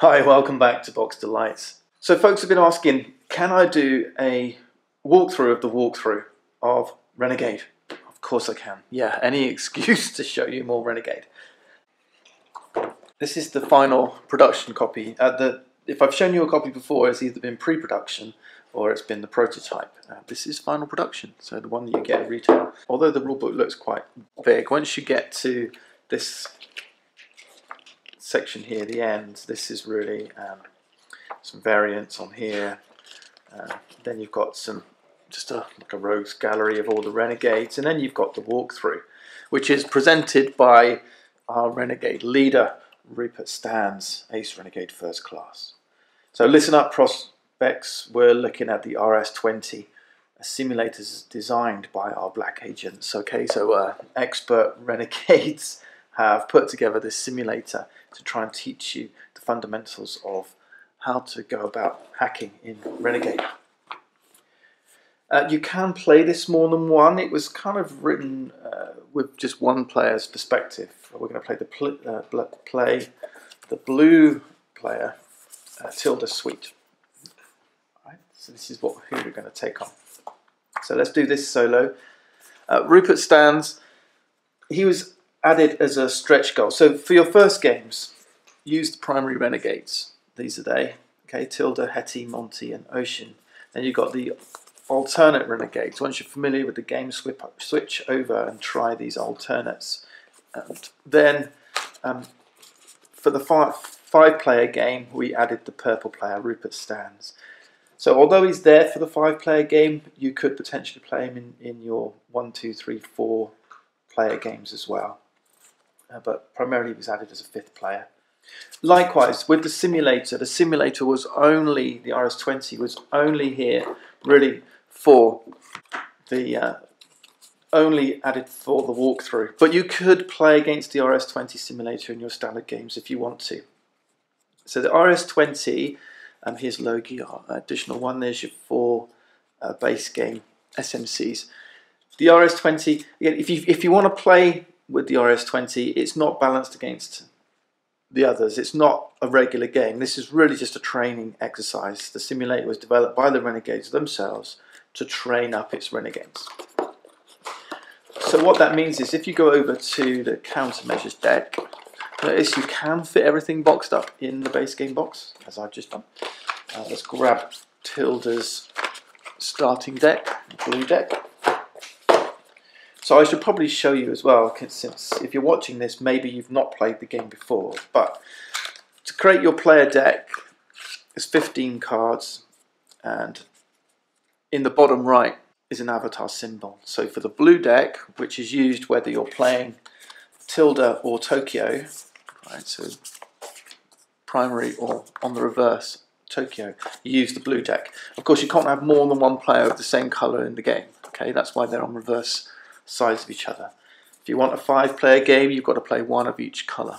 Hi, welcome back to Box Delights. So folks have been asking, can I do a walkthrough of the walkthrough of Renegade? Of course I can. Yeah, any excuse to show you more Renegade. This is the final production copy. If I've shown you a copy before, it's either been pre-production or it's been the prototype. This is final production, so the one that you get at retail. Although the rulebook looks quite big, once you get to this section here, the end, this is really some variants on here. Then you've got like a rogues gallery of all the Renegades, and then you've got the walkthrough, which is presented by our Renegade leader, Rupert Stan's Ace Renegade First Class. So listen up, prospects. We're looking at the RS-20, a simulator designed by our black agents. Okay, so expert Renegades have put together this simulator to try and teach you the fundamentals of how to go about hacking in Renegade. You can play this more than one. It was kind of written with just one player's perspective. We're going to play the blue player, Tilda Suite. Right, so this is who we're going to take on. So let's do this solo. Rupert Stans, he was added as a stretch goal. So for your first games, use the primary Renegades. These are they. Okay, Tilda, Hetty, Monty, and Ocean. Then you've got the alternate Renegades. Once you're familiar with the game, switch over and try these alternates. And then for the five-player game, we added the purple player, Rupert Stans. So although he's there for the five-player game, you could potentially play him in your 1, 2, 3, 4-player games as well. But primarily he was added as a fifth player. Likewise, with the simulator was only, the RS-20 was only here really for the, only added for the walkthrough. But you could play against the RS-20 simulator in your standard games if you want to. So the RS-20, here's Logi, additional one, there's your 4 base game SMCs. The RS-20, again, if you want to play with the RS-20, it's not balanced against the others. It's not a regular game. This is really just a training exercise. The simulator was developed by the Renegades themselves to train up its Renegades. So what that means is if you go over to the countermeasures deck, notice you can fit everything boxed up in the base game box, as I've just done. Let's grab Tilda's starting deck, blue deck. So I should probably show you as well, since if you're watching this, maybe you've not played the game before. But to create your player deck, there's 15 cards, and in the bottom right is an avatar symbol. So for the blue deck, which is used whether you're playing Tilda or Tokyo, right, so primary or on the reverse, Tokyo, you use the blue deck. Of course, you can't have more than one player of the same colour in the game. Okay, that's why they're on reverse sides of each other. If you want a 5-player game, you've got to play one of each colour.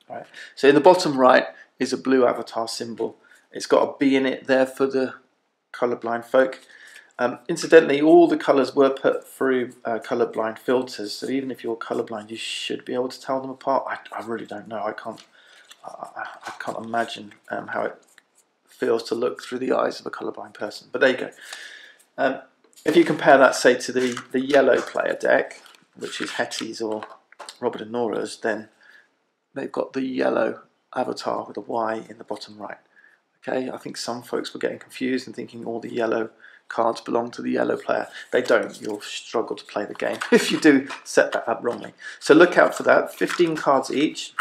Right. So in the bottom right is a blue avatar symbol. It's got a B in it there for the colourblind folk. Incidentally, all the colours were put through colourblind filters, so even if you're colourblind, you should be able to tell them apart. I really don't know. I can't imagine how it feels to look through the eyes of a colourblind person. But there you go. If you compare that, say, to the yellow player deck, which is Hetty's or Robert and Nora's, then they've got the yellow avatar with a Y in the bottom right. Okay, I think some folks were getting confused and thinking all the yellow cards belong to the yellow player. They don't. You'll struggle to play the game if you do set that up wrongly. So look out for that. 15 cards each.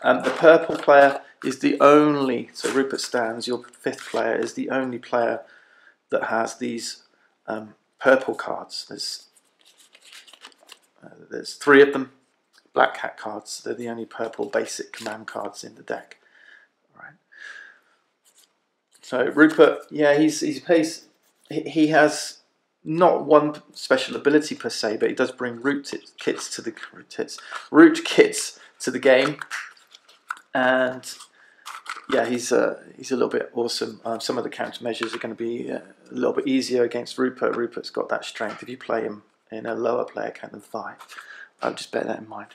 The purple player is the only, so Rupert Stans, your fifth player, is the only player that has these purple cards. There's 3 of them, black hat cards. They're the only purple basic command cards in the deck. Right. So Rupert, yeah, he has not one special ability per se, but he does bring root kits to the game, and yeah, he's a little bit awesome. Some of the countermeasures are going to be a little bit easier against Rupert. Rupert's got that strength if you play him in a lower player count than 5. I'll just bear that in mind.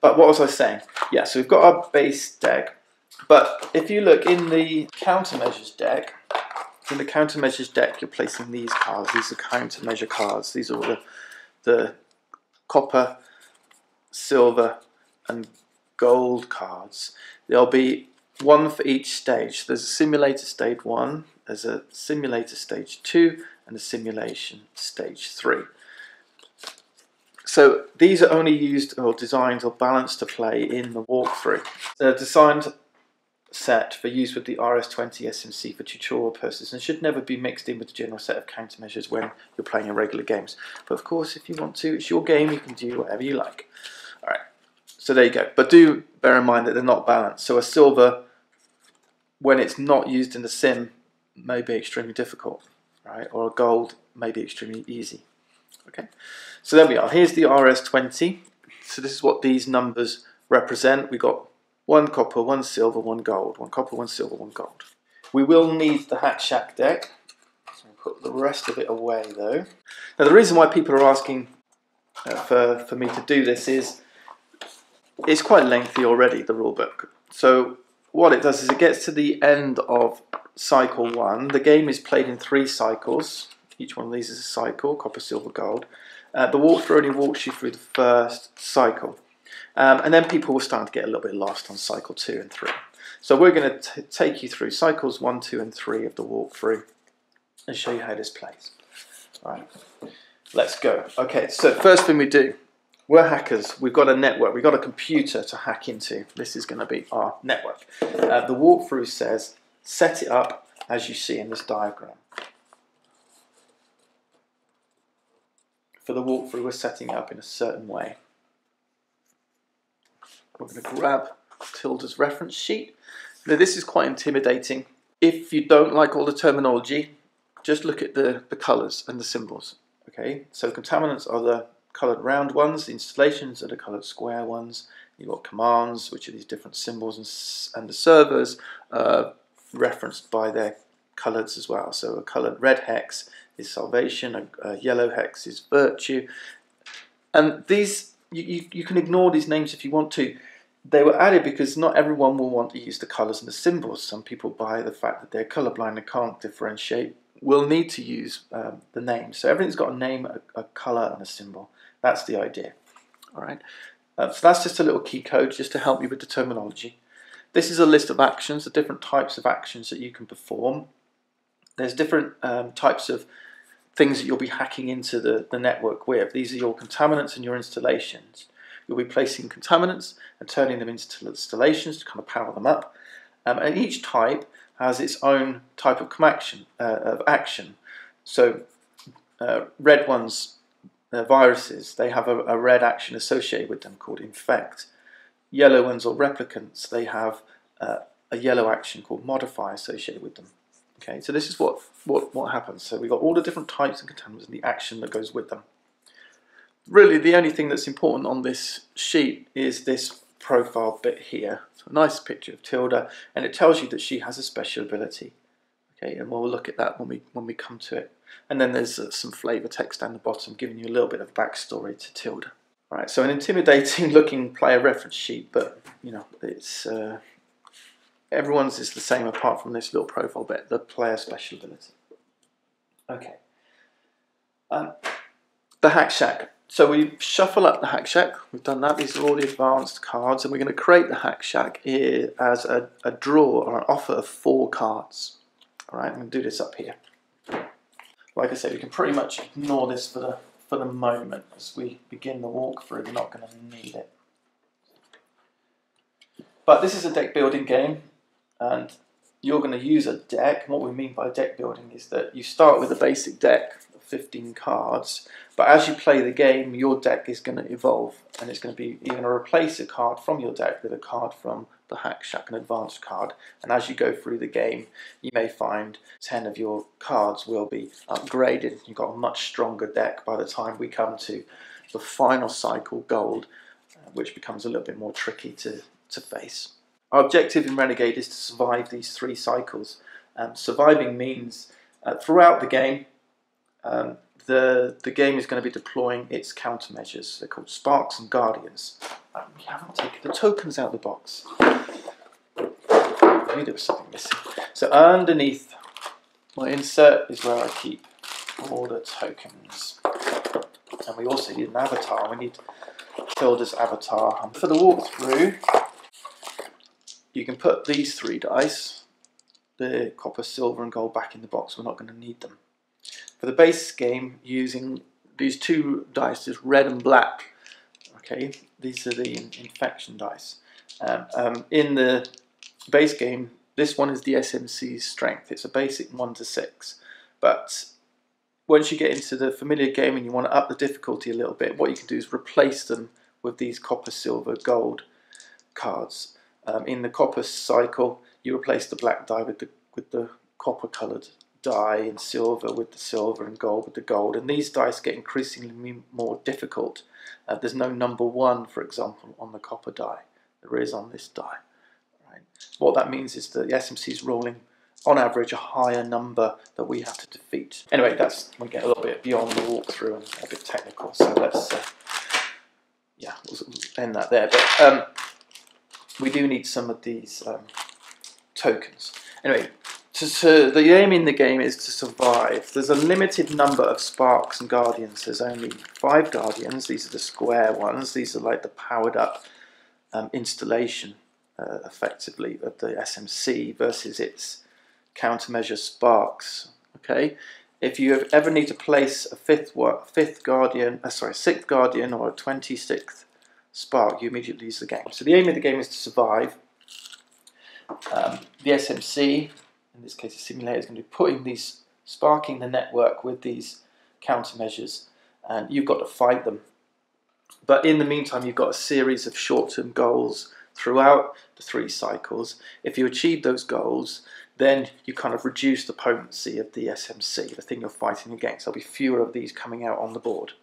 But what was I saying? Yeah, so we've got our base deck. But if you look in the countermeasures deck, you're placing these cards. These are countermeasure cards. These are all the copper, silver, and gold cards. There'll be one for each stage. There's a simulator stage 1, there's a simulator stage 2, and a simulation stage 3. So these are only used or designed or balanced to play in the walkthrough. They're designed set for use with the RS20 SMC for tutorial purposes and should never be mixed in with the general set of countermeasures when you're playing in regular games. But of course, if you want to, it's your game, you can do whatever you like. Alright, so there you go. But do bear in mind that they're not balanced. So a silver, when it's not used in the sim, may be extremely difficult, right? Or a gold may be extremely easy. Okay, so there we are. Here's the RS20. So this is what these numbers represent. We got 1 copper, 1 silver, 1 gold. 1 copper, 1 silver, 1 gold. We will need the Hack Shack deck. So I'll put the rest of it away though. Now the reason why people are asking for me to do this is it's quite lengthy already, the rulebook. So what it does is it gets to the end of cycle 1. The game is played in 3 cycles. Each one of these is a cycle, copper, silver, gold. The walkthrough only walks you through the first cycle. And then people will start to get a little bit lost on cycle 2 and 3. So we're going to take you through cycles 1, 2 and 3 of the walkthrough and show you how this plays. All right, let's go. Okay, so first thing we do, we're hackers. We've got a network. We've got a computer to hack into. This is going to be our network. The walkthrough says set it up as you see in this diagram. For the walkthrough, we're setting it up in a certain way. We're going to grab Tilda's reference sheet. Now this is quite intimidating. If you don't like all the terminology, just look at the colours and the symbols. Okay, so contaminants are the coloured round ones, the installations are the coloured square ones, you've got commands, which are these different symbols, and the servers are referenced by their colours as well. So a coloured red hex is salvation, a yellow hex is virtue, and these you can ignore these names if you want to. They were added because not everyone will want to use the colours and the symbols. Some people, by the fact that they're colourblind and can't differentiate, will need to use the names. So everything's got a name, a colour and a symbol. That's the idea. All right. So that's just a little key code just to help you with the terminology. This is a list of actions, the different types of actions that you can perform. There's different types of things that you'll be hacking into the network with. These are your contaminants and your installations. You'll be placing contaminants and turning them into installations to kind of power them up. And each type has its own type of action. So red ones, viruses, they have a red action associated with them called infect. Yellow ones or replicants, they have a yellow action called modify associated with them. Okay, so this is what happens. So we've got all the different types of contaminants and the action that goes with them. Really, the only thing that's important on this sheet is this profile bit here. So a nice picture of Tilda, and it tells you that she has a special ability. Okay, and we'll look at that when we come to it. And then there's some flavour text down the bottom giving you a little bit of backstory to Tilda. All right, so an intimidating looking player reference sheet, but you know, it's everyone's is the same apart from this little profile bit, the player special ability. Okay. The Hack Shack. So we shuffle up the Hack Shack. We've done that. These are all the advanced cards, and we're going to create the Hack Shack here as a draw or an offer of 4 cards. All right, I'm going to do this up here. Like I said, we can pretty much ignore this for the moment as we begin the walkthrough. We're not going to need it. But this is a deck building game, and you're going to use a deck. And what we mean by deck building is that you start with a basic deck of 15 cards, but as you play the game, your deck is going to evolve, and it's going to be, you're going to replace a card from your deck with a card from the Hack Shack, an advanced card. And as you go through the game, you may find 10 of your cards will be upgraded. You've got a much stronger deck by the time we come to the final cycle, gold, which becomes a little bit more tricky to face. Our objective in Renegade is to survive these 3 cycles. Surviving means throughout the game, the game is going to be deploying its countermeasures. They're called Sparks and Guardians. We haven't taken the tokens out of the box. I knew there was something missing. So underneath my insert is where I keep all the tokens. And we also need an avatar. We need Tilda's avatar. And for the walkthrough, you can put these 3 dice, the copper, silver and gold, back in the box. We're not going to need them. For the base game, using these 2 dice, is red and black. Okay, these are the infection dice. In the base game, this one is the SMC's strength. It's a basic 1 to 6. But once you get into the familiar game and you want to up the difficulty a little bit, what you can do is replace them with these copper, silver, gold cards. In the copper cycle, you replace the black die with the copper coloured die, and silver with the silver, and gold with the gold. And these dice get increasingly more difficult. There's no number 1, for example, on the copper die. There is on this die. Right? What that means is that the SMC is rolling, on average, a higher number that we have to defeat. Anyway, we get a little bit beyond the walkthrough and a bit technical. So let's, yeah, we'll end that there. But we do need some of these tokens. Anyway, the aim in the game is to survive. There's a limited number of sparks and guardians. There's only 5 guardians. These are the square ones. These are like the powered up installation, effectively, of the SMC versus its countermeasure sparks. Okay, if you ever need to place a 6th guardian or a 26th spark, you immediately lose the game. So the aim of the game is to survive. The SMC, in this case the simulator, is going to be putting these, sparking the network with these countermeasures, and you've got to fight them. But in the meantime, you've got a series of short-term goals throughout the 3 cycles. If you achieve those goals, then you kind of reduce the potency of the SMC, the thing you're fighting against. There'll be fewer of these coming out on the board.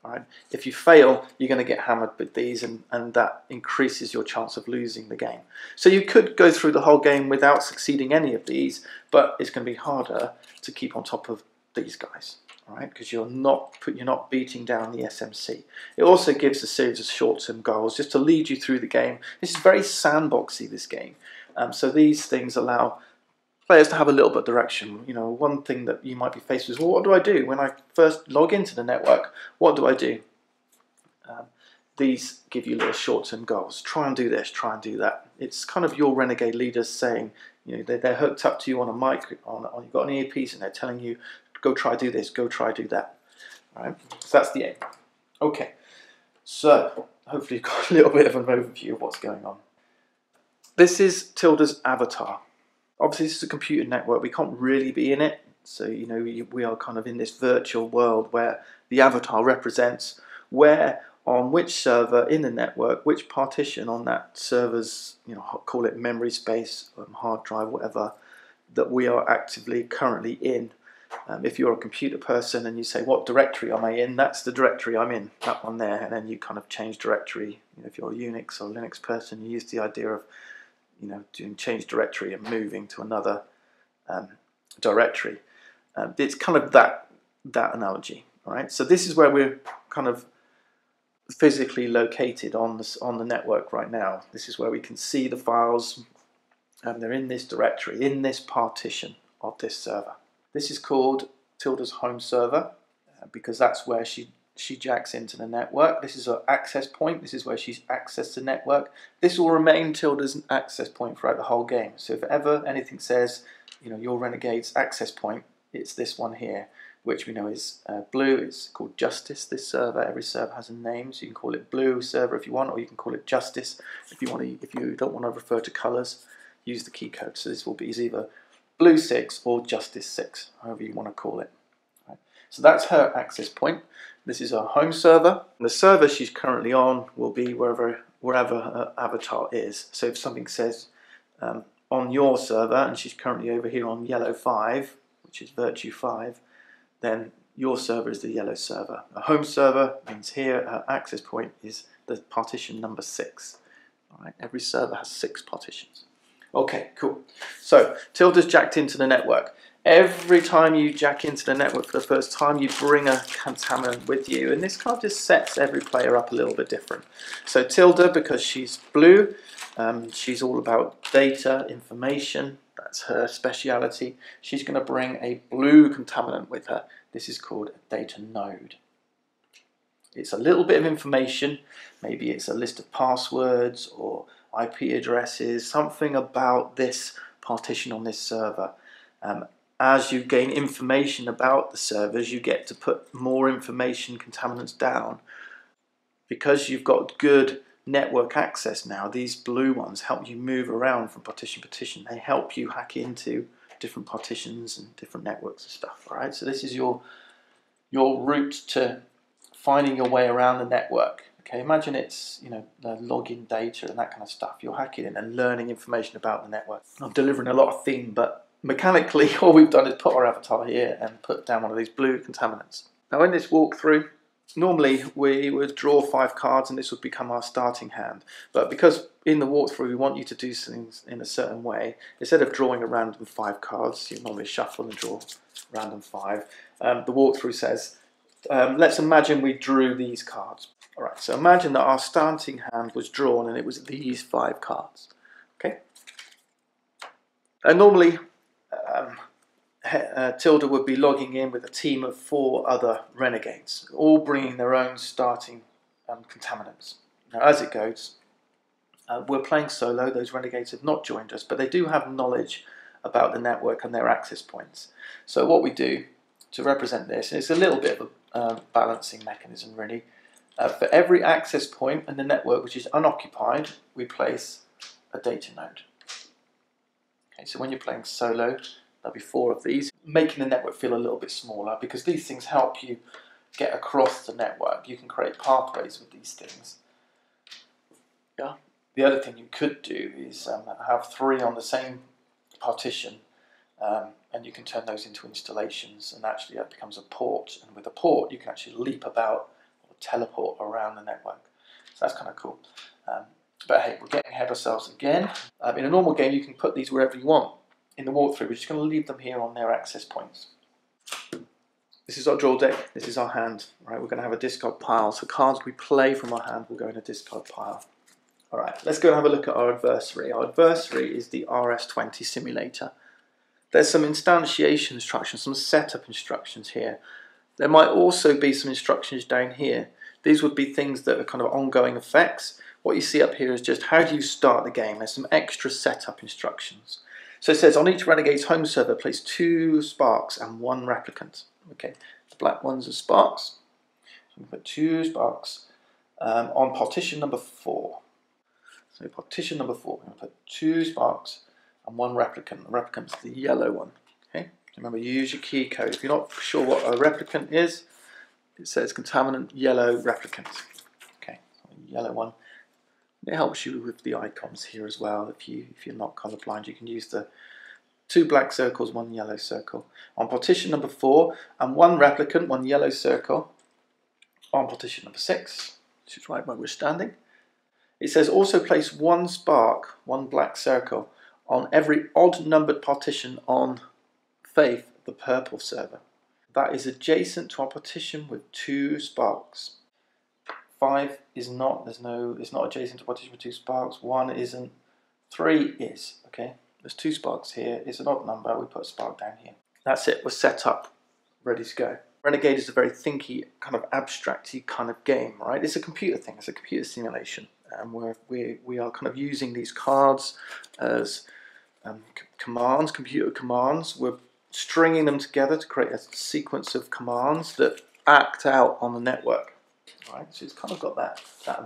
Right? If you fail, you're going to get hammered with these, and that increases your chance of losing the game. So you could go through the whole game without succeeding any of these, but it's going to be harder to keep on top of these guys, right? Because you're not beating down the SMC. It also gives a series of short-term goals just to lead you through the game. This is very sandboxy, this game. So these things allow players to have a little bit of direction. You know, one thing that you might be faced with is, well, what do I do when I first log into the network? What do I do? These give you little short-term goals. Try and do this, try and do that. It's kind of your Renegade leaders saying, you know, they're hooked up to you on a mic, you've got an earpiece, and they're telling you, go try do this, go try do that. All right? So that's the aim. Okay, so hopefully you've got a little bit of an overview of what's going on. This is Tilda's avatar. Obviously, this is a computer network. We can't really be in it. So, you know, we are kind of in this virtual world where the avatar represents where, on which server in the network, which partition on that server's, you know, call it memory space, hard drive, whatever, that we are actively currently in. If you're a computer person and you say, what directory am I in? That's the directory I'm in, that one there. And then you kind of change directory. You know, if you're a Unix or Linux person, you use the idea of, you know, doing change directory and moving to another directory. It's kind of that analogy, all right? So this is where we're kind of physically located on the network right now. This is where we can see the files, and they're in this directory, in this partition of this server. This is called Tilda's home server because that's where she jacks into the network. This is her access point. This is where she's accessed the network. This will remain Tilda's access point throughout the whole game. So if ever anything says, you know, your Renegade's access point, it's this one here, which we know is blue. It's called Justice, this server. Every server has a name, so you can call it Blue server if you want, or you can call it Justice if you want to. If you don't want to refer to colours, use the key code. So this will be either Blue 6 or Justice 6, however you want to call it. Right. So that's her access point. This is her home server. The server she's currently on will be wherever her avatar is. So if something says on your server, and she's currently over here on yellow 5, which is Virtue 5, then your server is the yellow server. A home server means here her access point is the partition number 6. All right, every server has 6 partitions. Okay, cool. So Tilda's jacked into the network. Every time you jack into the network for the first time, you bring a contaminant with you, and this kind of just sets every player up a little bit different. So Tilda, because she's blue, She's all about data, information. That's her speciality. She's going to bring a blue contaminant with her. This is called a data node. It's a little bit of information. Maybe it's a list of passwords or IP addresses, something about this partition on this server. As you gain information about the servers, you get to put more information, contaminants down. Because you've got good network access now, these blue ones help you move around from partition to partition. They help you hack into different partitions and different networks and stuff. All right, so this is your route to finding your way around the network. Okay, imagine it's, you know, the login data and that kind of stuff. You're hacking in and learning information about the network. I'm delivering a lot of theme, but mechanically all we've done is put our avatar here and put down one of these blue contaminants. Now in this walkthrough, normally we would draw 5 cards and this would become our starting hand. But because in the walkthrough we want you to do things in a certain way, instead of drawing a random 5 cards, you normally shuffle and draw random 5. The walkthrough says, let's imagine we drew these cards. Alright, so imagine that our starting hand was drawn and it was these 5 cards. Okay? And normally Tilda would be logging in with a team of 4 other renegades, all bringing their own starting contaminants. Now as it goes, we're playing solo. Those renegades have not joined us, but they do have knowledge about the network and their access points. So what we do to represent this, and it's a little bit of a balancing mechanism really, for every access point in the network which is unoccupied, we place a data node. Okay, so when you're playing solo, there'll be 4 of these, making the network feel a little bit smaller because these things help you get across the network. You can create pathways with these things. Yeah. The other thing you could do is have 3 on the same partition, and you can turn those into installations, and actually that becomes a port. And with a port, you can actually leap about or teleport around the network. So that's kind of cool. But hey, we're getting ahead of ourselves again. In a normal game, you can put these wherever you want. In the walkthrough, we're just going to leave them here on their access points. This is our draw deck. This is our hand. Right, we're going to have a discard pile. So cards we play from our hand will go in a discard pile. All right, let's go and have a look at our adversary. Our adversary is the RS-20 simulator. There's some instantiation instructions, some setup instructions here. There might also be some instructions down here. These would be things that are kind of ongoing effects. What you see up here is just how do you start the game. There's some extra setup instructions. So it says on each Renegade's home server, place 2 sparks and 1 replicant. Okay, the black ones are sparks. So we put 2 sparks on partition number 4. So partition number 4, we're going to put 2 sparks and 1 replicant. The replicant's the yellow one. Okay, remember you use your key code. If you're not sure what a replicant is, it says contaminant yellow replicant. Okay, yellow one. It helps you with the icons here as well. If you're not colorblind, you can use the 2 black circles, 1 yellow circle. On partition number 4, and 1 replicant, 1 yellow circle. On partition number 6, which is right where we're standing. It says also place 1 spark, 1 black circle, on every odd numbered partition on Faith, the purple server. That is adjacent to our partition with 2 sparks. 5 is not, it's not adjacent to partition with 2 sparks. 1 isn't. 3 is. Okay, there's 2 sparks here. It's an odd number. We put a spark down here. That's it. We're set up, ready to go. Renegade is a very thinky, kind of abstracty kind of game, right? It's a computer thing. It's a computer simulation, and we are kind of using these cards as commands, computer commands. We're stringing them together to create a sequence of commands that act out on the network. Right, so it's kind of got that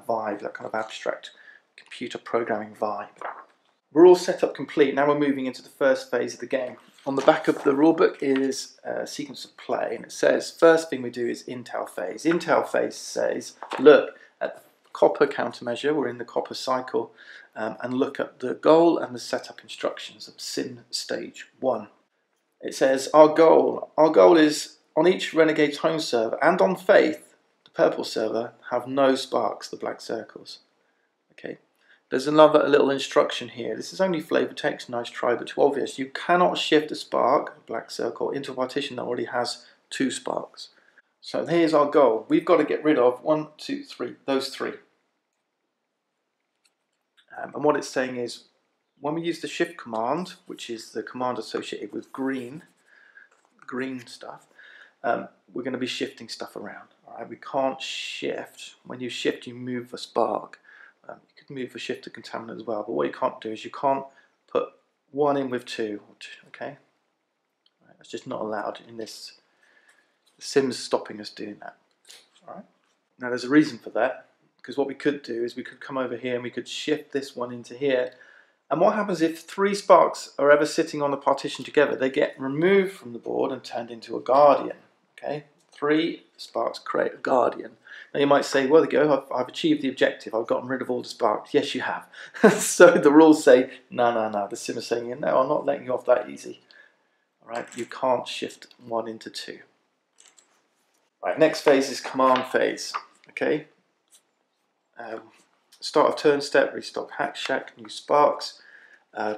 vibe, that kind of abstract computer programming vibe. We're all set up complete. Now we're moving into the first phase of the game. On the back of the rulebook is a sequence of play, and it says first thing we do is intel phase. Intel phase says look at the copper countermeasure. We're in the copper cycle, and look at the goal and the setup instructions of sim stage 1. It says our goal is on each Renegade's home server and on Faith, purple server, have no sparks, the black circles. Okay, there's another little instruction here. This is only flavor text, nice try, but too obvious. You cannot shift a spark, a black circle, into a partition that already has 2 sparks. So here's our goal. We've got to get rid of 1, 2, 3, those 3. And what it's saying is, when we use the shift command, which is the command associated with green stuff, we're going to be shifting stuff around. All right? We can't shift. When you shift, you move a spark. You could move a shift to contaminant as well, but what you can't do is you can't put one in with two. Okay, right, that's just not allowed in this. The sim's stopping us doing that. All right. Now there's a reason for that, because what we could do is we could come over here and we could shift this one into here. And what happens if 3 sparks are ever sitting on the partition together? They get removed from the board and turned into a guardian. Okay, 3 sparks create a guardian. Now you might say, well, there you go, I've achieved the objective. I've gotten rid of all the sparks. Yes, you have. So the rules say, no. The sim is saying, no, I'm not letting you off that easy. All right, you can't shift 1 into 2. Right, next phase is command phase. Okay. Start of turn step, restock hack shack, new sparks,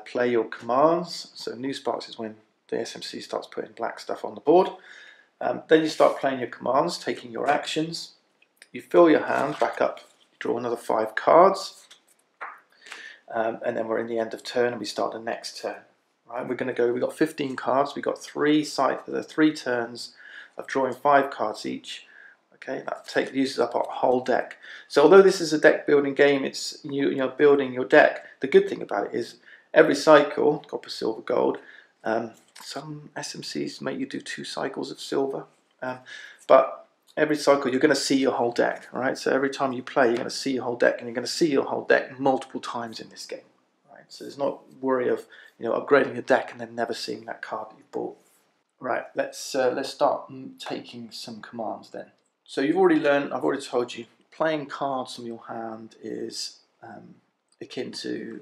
play your commands. So new sparks is when the SMC starts putting black stuff on the board. Then you start playing your commands, taking your actions. You fill your hand back up, draw another 5 cards, and then we're in the end of turn and we start the next turn. Right, we're going to go. We've got 15 cards. We've got 3 turns of drawing 5 cards each. Okay, that uses up our whole deck. So although this is a deck building game, it's you're building your deck. The good thing about it is every cycle, copper, silver, gold. Some SMCs make you do 2 cycles of silver, but every cycle you're going to see your whole deck. Right, so every time you play, you're going to see your whole deck, and you're going to see your whole deck multiple times in this game. Right, so there's not worry of upgrading your deck and then never seeing that card that you bought. Right, let's start taking some commands then. So you've already learned, I've already told you, playing cards from your hand is akin to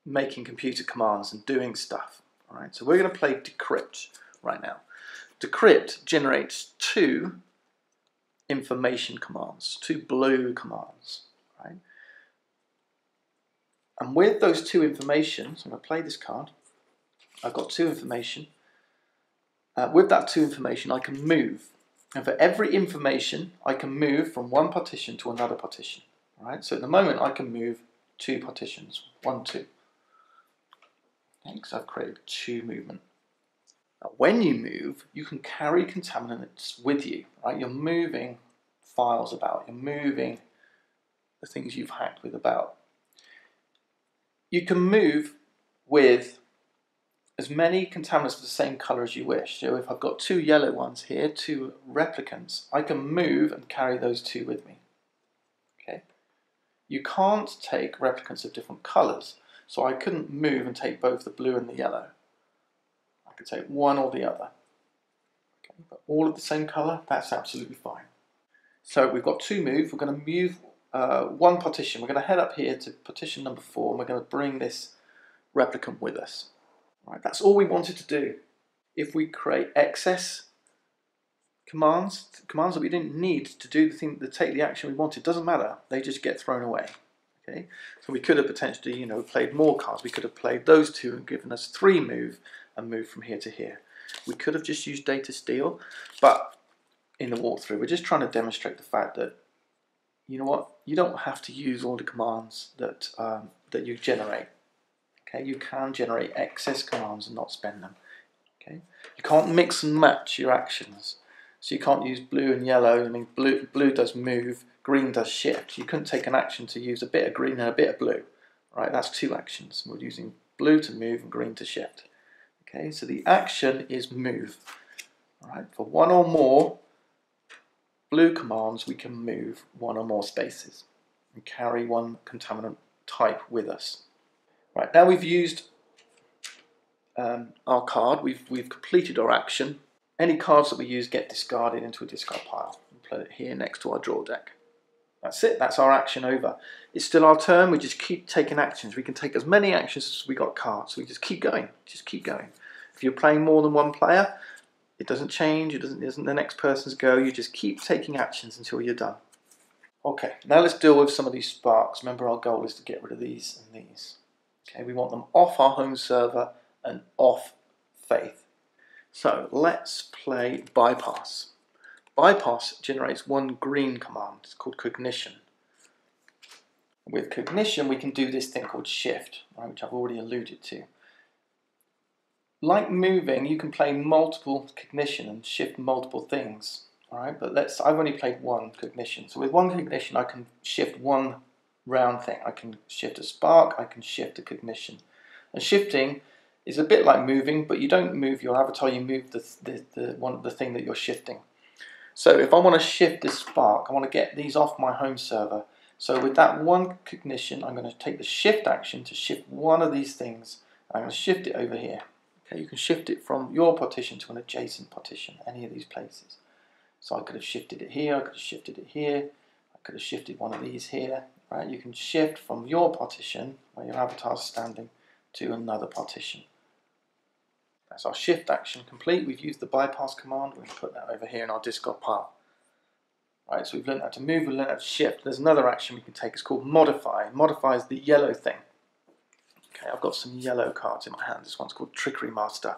making computer commands and doing stuff. All right, so we're going to play decrypt right now. Decrypt generates 2 information commands, 2 blue commands. Right, and with those 2 information, so I'm going to play this card. I've got 2 information. With that 2 information, I can move. And for every information, I can move from one partition to another partition. Right? So at the moment, I can move 2 partitions. 1, 2. Okay, because I've created 2 movement. Now, when you move, you can carry contaminants with you. Right? You're moving files about. You're moving the things you've hacked with about. You can move with as many contaminants of the same colour as you wish. So if I've got 2 yellow ones here, 2 replicants, I can move and carry those 2 with me. Okay. You can't take replicants of different colours, so I couldn't move and take both the blue and the yellow. I could take one or the other. Okay. But all of the same colour, that's absolutely fine. So we've got 2 move. We're going to move 1 partition. We're going to head up here to partition number 4, and we're going to bring this replicant with us. Right, that's all we wanted to do. If we create excess commands that we didn't need to do the thing, to take the action we wanted, doesn't matter. They just get thrown away. Okay, so we could have potentially, played more cards. We could have played those 2 and given us 3 move and moved from here to here. We could have just used data steal, but in the walkthrough, we're just trying to demonstrate the fact that, you don't have to use all the commands that that you generate. Okay, you can generate excess commands and not spend them. Okay, you can't mix and match your actions. So you can't use blue and yellow. I mean, blue does move, green does shift. You couldn't take an action to use a bit of green and a bit of blue. Right, that's 2 actions. We're using blue to move and green to shift. Okay, so the action is move. All right, for 1 or more blue commands, we can move 1 or more spaces and carry 1 contaminant type with us. Right, now we've used our card, we've completed our action. Any cards that we use get discarded into a discard pile. We'll put it here next to our draw deck. That's it, that's our action over. It's still our turn, we just keep taking actions. We can take as many actions as we got cards, so we just keep going, If you're playing more than 1 player, it doesn't change, it isn't the next person's go, you just keep taking actions until you're done. Okay, now let's deal with some of these sparks. Remember, our goal is to get rid of these and these. Okay, we want them off our home server and off Faith. So let's play bypass. Bypass generates 1 green command. It's called cognition. With cognition, we can do this thing called shift, right, which I've already alluded to. Like moving, you can play multiple cognition and shift multiple things. All right, but I've only played one cognition. So with one cognition, I can shift one round thing. I can shift a spark, I can shift a cognition. And shifting is a bit like moving, but you don't move your avatar, you move the thing that you're shifting. So if I want to shift this spark, I want to get these off my home server. So with that one cognition, I'm going to take the shift action to shift one of these things. I'm going to shift it over here. Okay, you can shift it from your partition to an adjacent partition, any of these places. So I could have shifted it here, I could have shifted it here, I could have shifted one of these here. Right? You can shift from your partition, where your avatar is standing, to another partition. That's our shift action complete. We've used the bypass command. We'll put that over here in our discard pile. Right, so we've learned how to move, we've learned how to shift. There's another action we can take. It's called modify. Modify is the yellow thing. Okay, I've got some yellow cards in my hand. This one's called Trickery Master.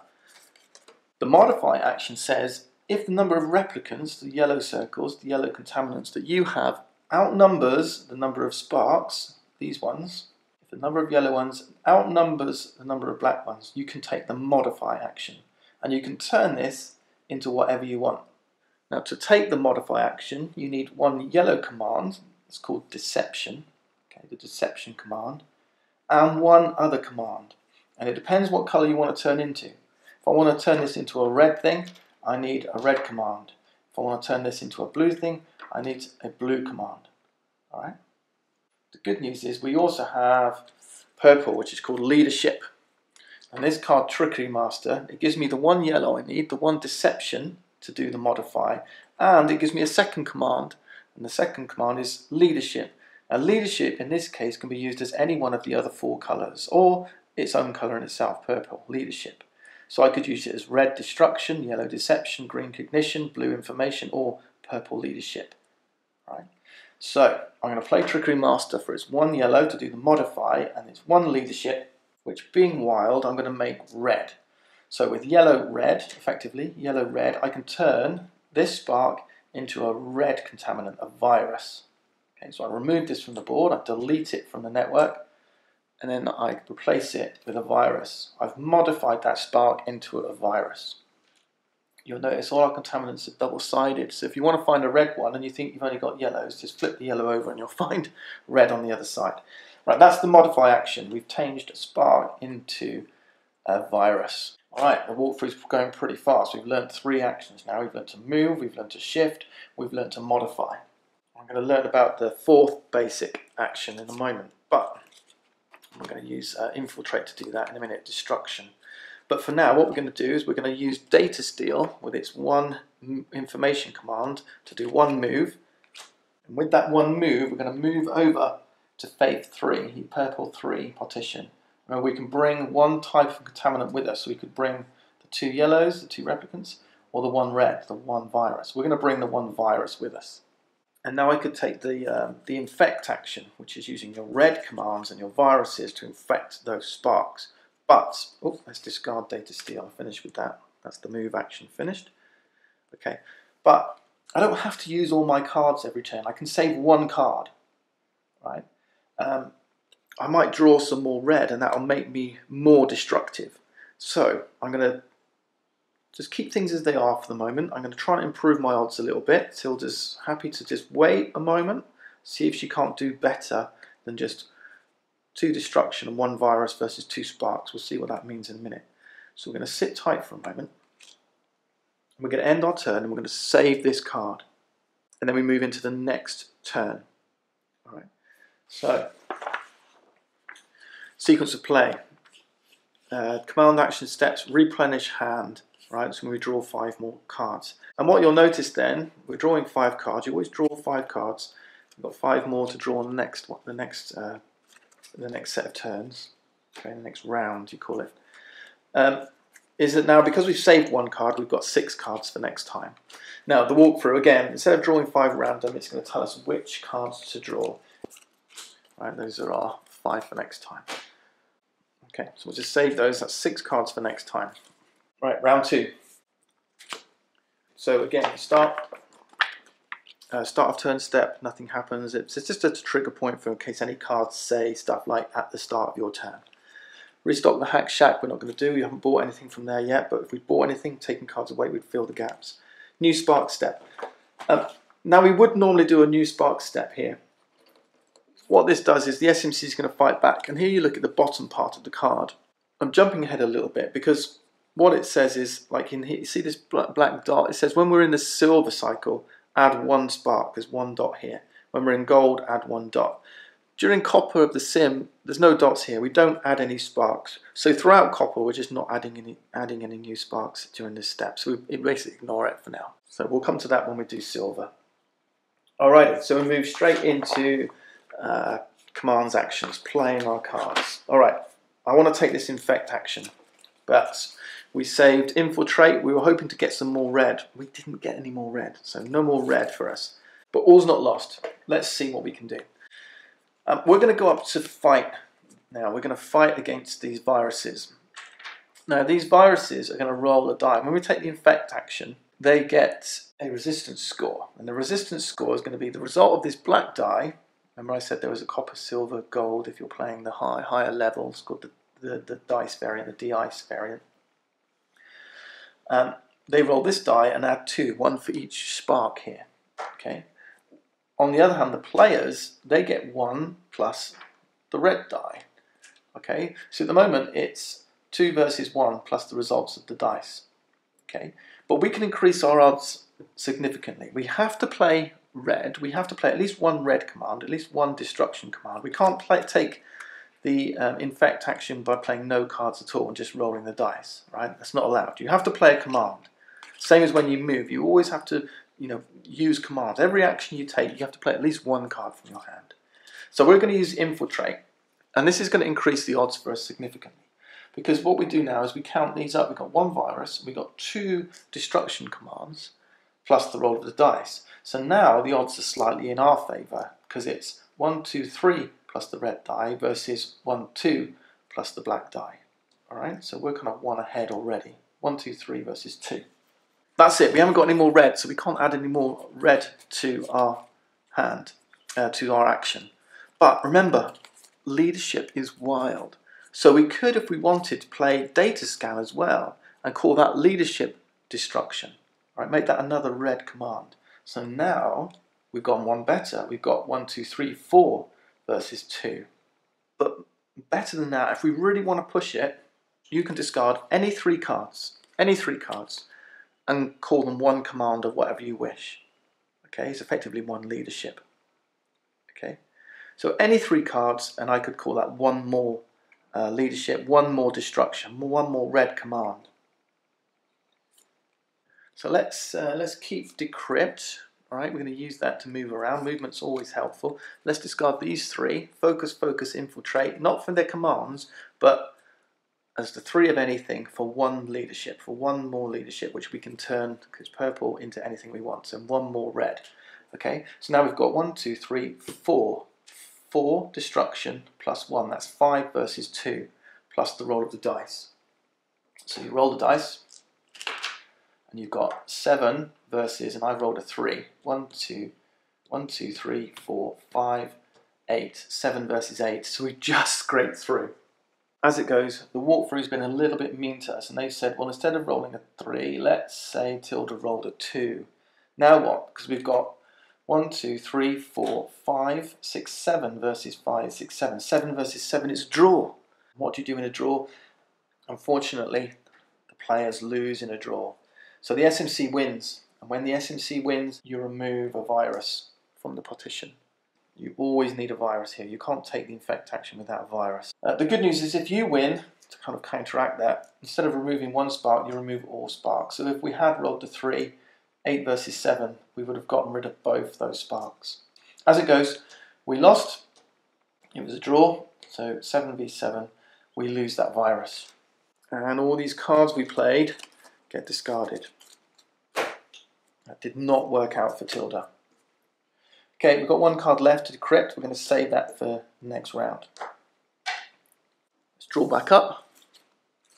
The modify action says if the number of replicants, the yellow circles, the yellow contaminants that you have outnumbers the number of sparks, these ones, if the number of yellow ones outnumbers the number of black ones, you can take the modify action. And you can turn this into whatever you want. Now to take the modify action, you need one yellow command, it's called deception, okay, the deception command, and one other command. And it depends what colour you want to turn into. If I want to turn this into a red thing, I need a red command. If I want to turn this into a blue thing, I need a blue command. Alright? The good news is we also have purple, which is called leadership. And this card, Trickery Master, it gives me the one yellow I need, the one deception to do the modify, and it gives me a second command, and the second command is leadership. Now leadership in this case can be used as any one of the other four colours, or its own colour in itself, purple, leadership. So I could use it as red destruction, yellow deception, green cognition, blue information, or purple leadership. Right? So I'm going to play Trickery Master for its one yellow to do the modify, and its one leadership, which being wild, I'm going to make red. So with yellow-red, effectively, yellow-red, I can turn this spark into a red contaminant, a virus. Okay, so I remove this from the board, I delete it from the network, and then I replace it with a virus. I've modified that spark into a virus. You'll notice all our contaminants are double-sided, so if you want to find a red one and you think you've only got yellows, just flip the yellow over and you'll find red on the other side. Right, that's the modify action. We've changed a spark into a virus. Alright, the walkthrough's going pretty fast. We've learned 3 actions now. We've learned to move, we've learned to shift, we've learned to modify. I'm going to learn about the 4th basic action in a moment, but I'm going to use infiltrate to do that in a minute, destruction. But for now, what we're going to do is we're going to use data steal with its one information command to do one move. And with that one move, we're going to move over to Faith 3, purple 3 partition. Remember, we can bring one type of contaminant with us. So we could bring the 2 yellows, the 2 replicants, or the 1 red, the 1 virus. We're going to bring the 1 virus with us. And now I could take the infect action, which is using your red commands and your viruses to infect those sparks. But, oh, let's discard data steal. I'll finish with that. That's the move action finished. Okay, but I don't have to use all my cards every turn. I can save 1 card, right? I might draw some more red and that'll make me more destructive. So I'm going to just keep things as they are for the moment. I'm going to try and improve my odds a little bit. Tilda's happy to just wait a moment, see if she can't do better than just 2 destruction and 1 virus versus 2 sparks. We'll see what that means in a minute. So we're going to sit tight for a moment. We're going to end our turn and we're going to save this card. And then we move into the next turn. All right. So, sequence of play. Command action steps, replenish hand. Right, so we draw 5 more cards. And what you'll notice then, we're drawing 5 cards. You always draw 5 cards. We've got 5 more to draw on the next set of turns. Okay, the next round you call it. Is that now because we've saved 1 card, we've got 6 cards for next time. Now the walkthrough again, instead of drawing 5 random, it's going to tell us which cards to draw. Right, those are our 5 for next time. Okay, so we'll just save those. That's 6 cards for next time. Right, round 2. So again, you start Start of turn step, nothing happens. It's just a trigger point for in case any cards say stuff like at the start of your turn. Restock the Hack Shack, we're not going to do. We haven't bought anything from there yet, but if we bought anything, taking cards away, we'd fill the gaps. New Spark Step. Now we would normally do a New Spark Step here. What this does is the SMC is going to fight back, and here you look at the bottom part of the card. I'm jumping ahead a little bit because what it says is, like in here, you see this black dot? It says when we're in the silver cycle, add 1 spark, there's 1 dot here. When we're in gold, add 1 dot. During copper of the sim, there's no dots here. We don't add any sparks. So throughout copper, we're just not adding any new sparks during this step. So we basically ignore it for now. So we'll come to that when we do silver. Alright, so we move straight into commands, actions, playing our cards. Alright, I want to take this infect action, but we saved infiltrate. We were hoping to get some more red. We didn't get any more red, so no more red for us. But all's not lost. Let's see what we can do. We're going to go up to fight now. We're going to fight against these viruses. Now these viruses are going to roll a die. When we take the infect action, they get a resistance score. And the resistance score is going to be the result of this black die. Remember I said there was a copper, silver, gold if you're playing the higher levels, called the dice variant, the de-ice variant. They roll this die and add 2, 1 for each spark here. Okay. On the other hand, the players, they get 1 plus the red die. Okay, so at the moment it's 2 versus 1 plus the results of the dice. Okay, but we can increase our odds significantly. We have to play red. We have to play at least 1 red command, at least 1 destruction command. We can't take the infect action by playing no cards at all and just rolling the dice, right? That's not allowed. You have to play a command. Same as when you move. You always have to, use commands. Every action you take, you have to play at least 1 card from your hand. So we're going to use infiltrate, and this is going to increase the odds for us significantly. Because what we do now is we count these up. We've got 1 virus, we've got 2 destruction commands, plus the roll of the dice. So now the odds are slightly in our favour, because it's 1, 2, 3 plus the red die versus 1, 2 plus the black die. Alright, so we're kind of 1 ahead already. 1, 2, 3 versus 2. That's it, we haven't got any more red, so we can't add any more red to our hand, to our action. But remember, leadership is wild. So we could, if we wanted, play data scan as well and call that leadership destruction. Right, make that another red command. So now we've gone 1 better. We've got 1, 2, 3, 4 versus 2. But better than that, if we really want to push it, you can discard any 3 cards, and call them 1 command of whatever you wish. Okay, it's effectively 1 leadership. Okay, so any 3 cards, and I could call that 1 more leadership, 1 more destruction, 1 more red command. So let's keep decrypt. All right, we're going to use that to move around. Movement's always helpful. Let's discard these 3. Focus, focus, infiltrate. Not for their commands, but as the 3 of anything for 1 leadership, for 1 more leadership, which we can turn, because purple, into anything we want. So 1 more red. Okay, so now we've got 1, 2, 3, 4. 4 destruction plus 1. That's 5 versus 2 plus the roll of the dice. So you roll the dice, and you've got 7 versus, and I've rolled a 3. 1, 2, 3, 4, 5, 8. 7 versus 8. So we just scraped through. As it goes, the walkthrough's been a little bit mean to us, and they've said, well, instead of rolling a 3, let's say Tilda rolled a 2. Now what? Because we've got 1, 2, 3, 4, 5, 6, 7 versus 5, 6, 7. 7 versus 7 is a draw. What do you do in a draw? Unfortunately, the players lose in a draw. So the SMC wins, and when the SMC wins, you remove a virus from the partition. You always need a virus here. You can't take the infect action without a virus. The good news is if you win, to kind of counteract that, instead of removing 1 spark, you remove all sparks. So if we had rolled a 3, 8 versus 7, we would have gotten rid of both those sparks. As it goes, we lost. It was a draw, so 7 v 7, we lose that virus. And all these cards we played get discarded. That did not work out for Tilda. Okay, we've got 1 card left to decrypt. We're going to save that for the next round. Let's draw back up.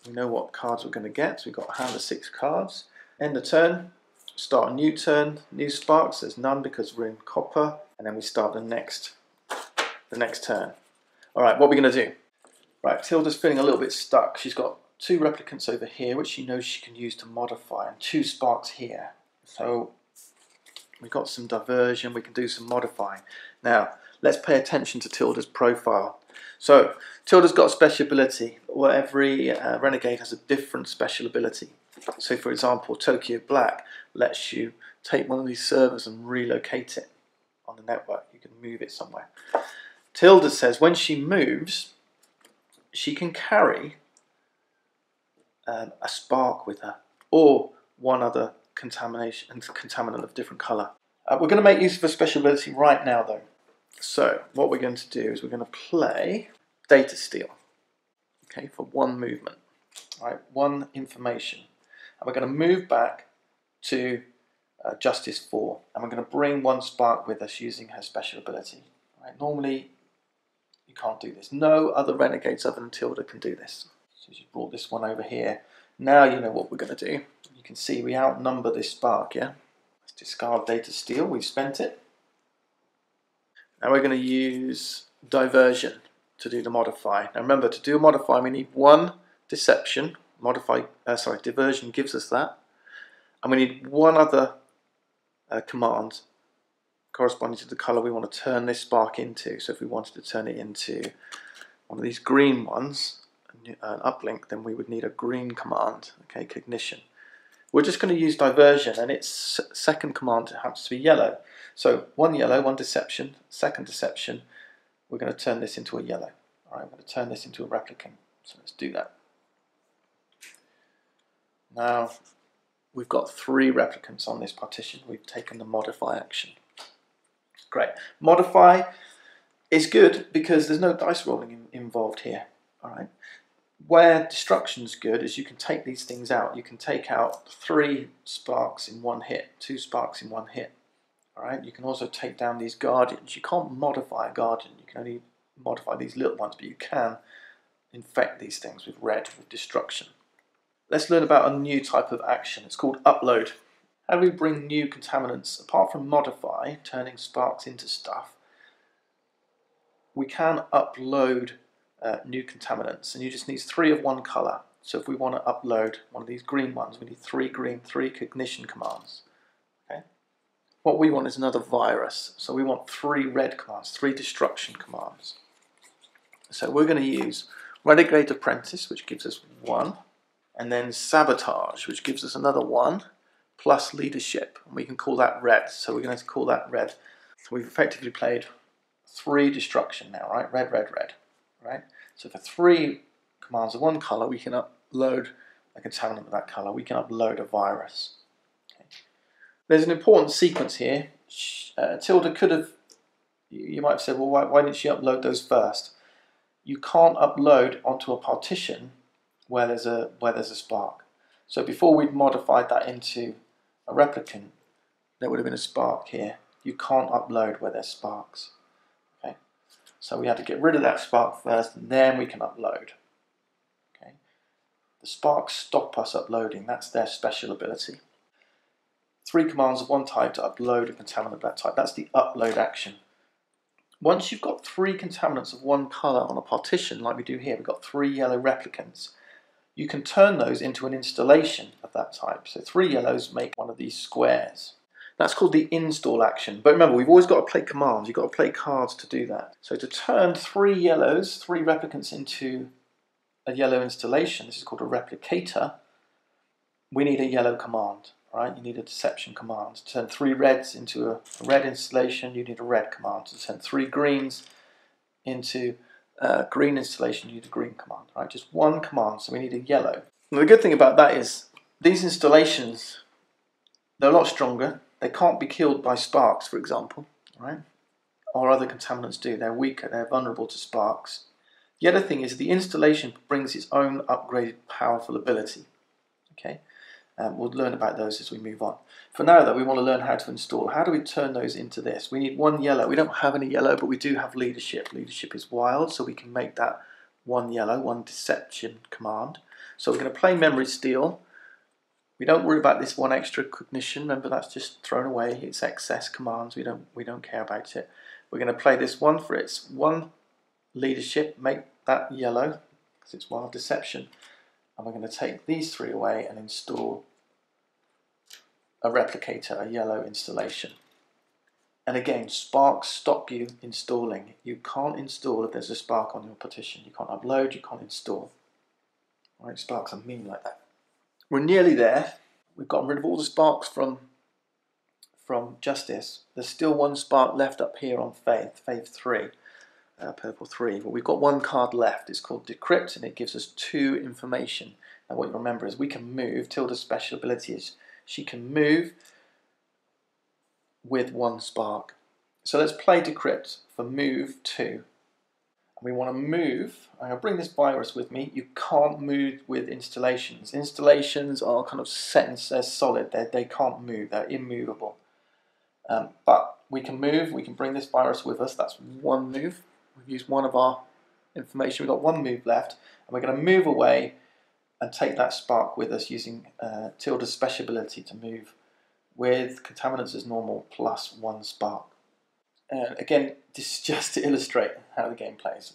We know what cards we're going to get. So we've got a hand of 6 cards. End of turn. start a new turn, new sparks. There's none because we're in copper, and then we start the next turn. All right, what are we going to do? Right, Tilda's feeling a little bit stuck. She's got 2 replicants over here, which she knows she can use to modify, and 2 sparks here. So we've got some diversion, we can do some modifying. Now, let's pay attention to Tilda's profile. So, Tilda's got a special ability. Well, every Renegade has a different special ability. So, for example, Tokyo Black lets you take one of these servers and relocate it on the network. You can move it somewhere. Tilda says when she moves, she can carry a spark with her, or one other contaminant of different colour. We're going to make use of a special ability right now though. So what we're going to do is we're going to play Data Steal, okay, for 1 movement, right, 1 information. And we're going to move back to Justice 4, and we're going to bring 1 spark with us using her special ability. Right? Normally you can't do this. No other Renegades other than Tilda can do this. So she's brought this one over here. Now you know what we're going to do. You can see we outnumber this spark, yeah? Let's discard Data Steal, we've spent it. Now we're going to use Diversion to do the modify. Now remember, to do a modify we need 1 Deception. Diversion gives us that. And we need 1 other command corresponding to the colour we want to turn this spark into. So if we wanted to turn it into one of these green ones, an uplink, then we would need a green command, okay, cognition. We're just going to use Diversion, and its second command happens to be yellow. So 1 yellow, 1 deception, second deception, we're going to turn this into a yellow. All right, we're going to turn this into a replicant. So let's do that. Now we've got 3 replicants on this partition. We've taken the modify action. Great. Modify is good because there's no dice rolling involved here. All right. Where destruction's good is you can take these things out. You can take out 3 sparks in 1 hit, 2 sparks in 1 hit. All right. You can also take down these guardians. You can't modify a guardian. You can only modify these little ones, but you can infect these things with red, with destruction. Let's learn about a new type of action. It's called upload. How do we bring new contaminants? Apart from modify, turning sparks into stuff, we can upload new contaminants, and you just need 3 of 1 colour. So if we want to upload one of these green ones, we need 3 green, 3 cognition commands. Okay. What we want is another virus, so we want 3 red commands, 3 destruction commands. So we're going to use Renegade Apprentice, which gives us 1, and then Sabotage, which gives us another 1, plus Leadership, and we can call that red. So we're going to call that red. So we've effectively played 3 destruction now, right? Red, red, red. Right? So for 3 commands of 1 colour, we can upload a contaminant of that colour. We can upload a virus. Okay. There's an important sequence here. Tilda could have, you might have said, well, why didn't she upload those first? You can't upload onto a partition where there's a spark. So before we'd modified that into a replicant, there would have been a spark here. You can't upload where there's sparks. So we had to get rid of that spark first, and then we can upload. Okay. The sparks stop us uploading. That's their special ability. 3 commands of 1 type to upload a contaminant of that type. That's the upload action. Once you've got 3 contaminants of 1 colour on a partition, like we do here, we've got 3 yellow replicants, you can turn those into an installation of that type. So 3 yellows make one of these squares. That's called the install action. But remember, we've always got to play commands. You've got to play cards to do that. So to turn 3 yellows, 3 replicants into a yellow installation, this is called a replicator, we need a yellow command, right? You need a deception command. To turn 3 reds into a red installation, you need a red command. To turn 3 greens into a green installation, you need a green command, right? Just 1 command, so we need a yellow. And the good thing about that is these installations, they're a lot stronger. They can't be killed by sparks, for example, right? Or other contaminants do. They're weaker, they're vulnerable to sparks. The other thing is the installation brings its own upgraded powerful ability. Okay, we'll learn about those as we move on. For now though, we want to learn how to install. How do we turn those into this? We need 1 yellow. We don't have any yellow, but we do have leadership. Leadership is wild, so we can make that 1 yellow, 1 deception command. So we're going to play memory steal. We don't worry about this one extra cognition. Remember, that's just thrown away. It's excess commands. We don't care about it. We're going to play this one for its one leadership. Make that yellow because it's wild deception. And we're going to take these three away and install a replicator, a yellow installation. And again, sparks stop you installing. You can't install if there's a spark on your partition. You can't upload. You can't install. Right? Sparks are mean like that. We're nearly there. We've gotten rid of all the sparks from Justice. There's still one spark left up here on Faith 3, purple 3. But we've got one card left. It's called Decrypt, and it gives us 2 information. And what you remember is we can move. Tilda's special ability is she can move with 1 spark. So let's play Decrypt for move 2. We want to move. I'm going to bring this virus with me. You can't move with installations. Installations are kind of set and solid. They can't move. They're immovable. But we can move. We can bring this virus with us. That's 1 move. We've used 1 of our information. We've got 1 move left. And we're going to move away and take that spark with us using Tilda's special ability to move with contaminants as normal plus 1 spark. And again, this is just to illustrate how the game plays.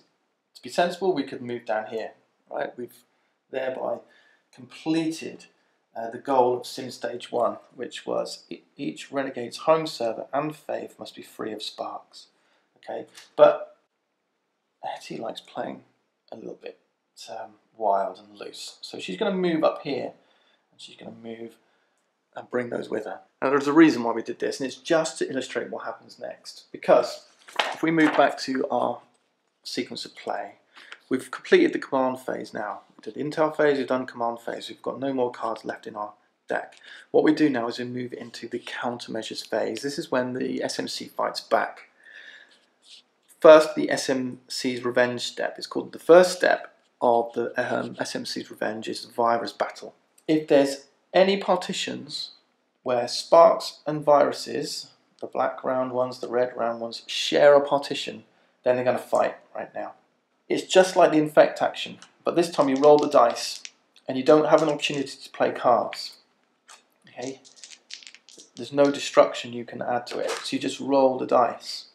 To be sensible, we could move down here, right? We've thereby completed the goal of Sim Stage 1, which was each Renegade's home server and Faith must be free of sparks. Okay, but Hetty likes playing a little bit wild and loose. So she's going to move up here, and she's going to move and bring those with her. Now there's a reason why we did this, and it's just to illustrate what happens next. Because if we move back to our sequence of play, we've completed the command phase now. We did intel phase, we've done command phase, we've got no more cards left in our deck. What we do now is we move into the countermeasures phase. This is when the SMC fights back. First, the SMC's revenge step is called the first step of the SMC's revenge is the virus battle. If there's any partitions where sparks and viruses, the black round ones, the red round ones, share a partition, then they're going to fight right now. It's just like the infect action, but this time you roll the dice and you don't have an opportunity to play cards. Okay? There's no destruction you can add to it, so you just roll the dice.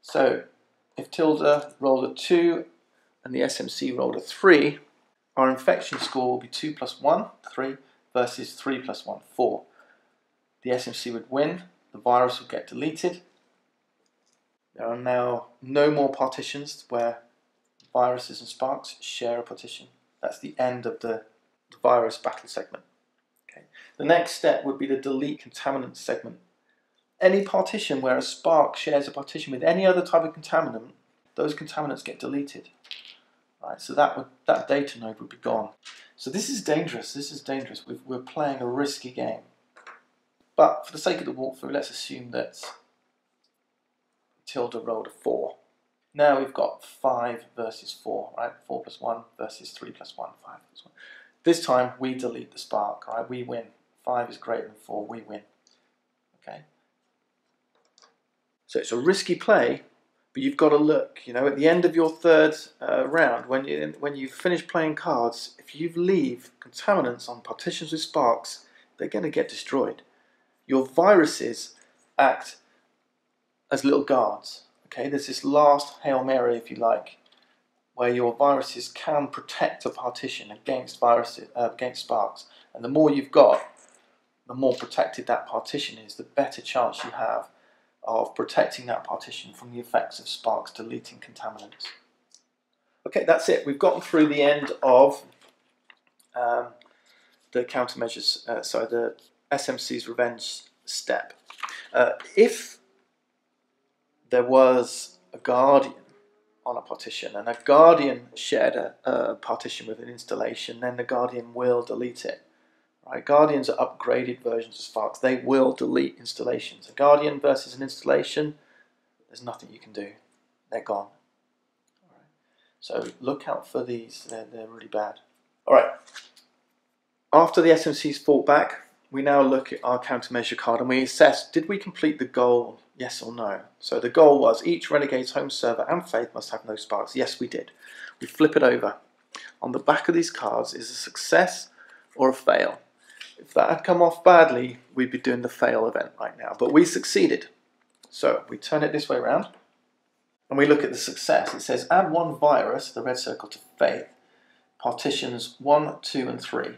So if Tilda rolled a 2 and the SMC rolled a 3, our infection score will be 2 plus 1, 3, versus 3 plus 1, 4. The SMC would win, the virus would get deleted. There are now no more partitions where viruses and sparks share a partition. That's the end of the virus battle segment. Okay. The next step would be the delete contaminant segment. Any partition where a spark shares a partition with any other type of contaminant, those contaminants get deleted. Right, so that data node would be gone. So this is dangerous. This is dangerous. We're playing a risky game. But for the sake of the walkthrough, let's assume that Tilda rolled a 4. Now we've got 5 versus 4, right? 4 plus 1 versus 3 plus 1, 5 plus 1. This time we delete the spark, right? We win. 5 is greater than 4. We win. Okay. So it's a risky play. But you've got to look, you know, at the end of your third round, when you finish playing cards, if you leave contaminants on partitions with sparks, they're going to get destroyed. Your viruses act as little guards. Okay, there's this last Hail Mary, if you like, where your viruses can protect a partition against viruses, against sparks. And the more you've got, the more protected that partition is, the better chance you have of protecting that partition from the effects of sparks deleting contaminants. Okay, that's it. We've gotten through the end of the countermeasures, the SMC's revenge step. If there was a guardian on a partition and a guardian shared a partition with an installation, then the guardian will delete it. Right? Guardians are upgraded versions of sparks. They will delete installations. A guardian versus an installation, there's nothing you can do. They're gone. All right. So look out for these. They're really bad. All right. After the SMC's fought back, we now look at our countermeasure card and we assess, did we complete the goal, yes or no? So the goal was each Renegade's home server and Faith must have no sparks. Yes, we did. We flip it over. On the back of these cards is a success or a fail. If that had come off badly, we'd be doing the fail event right now, but we succeeded. So we turn it this way around and we look at the success. It says add one virus, the red circle, to Faith, partitions 1, 2 and 3.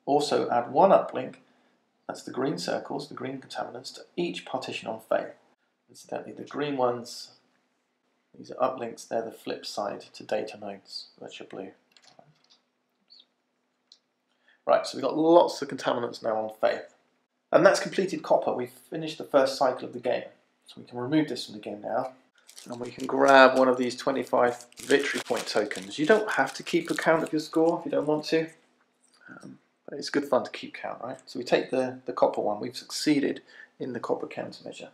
Also add one uplink, that's the green circles, the green contaminants, to each partition on Faith. Incidentally, the green ones, these are uplinks, they're the flip side to data nodes, which are blue. Right, so we've got lots of contaminants now on Faith. And that's completed copper. We've finished the first cycle of the game. So we can remove this from the game now. And we can grab one of these 25 victory point tokens. You don't have to keep a count of your score if you don't want to. But it's good fun to keep count, right? So we take the copper one. We've succeeded in the copper countermeasure.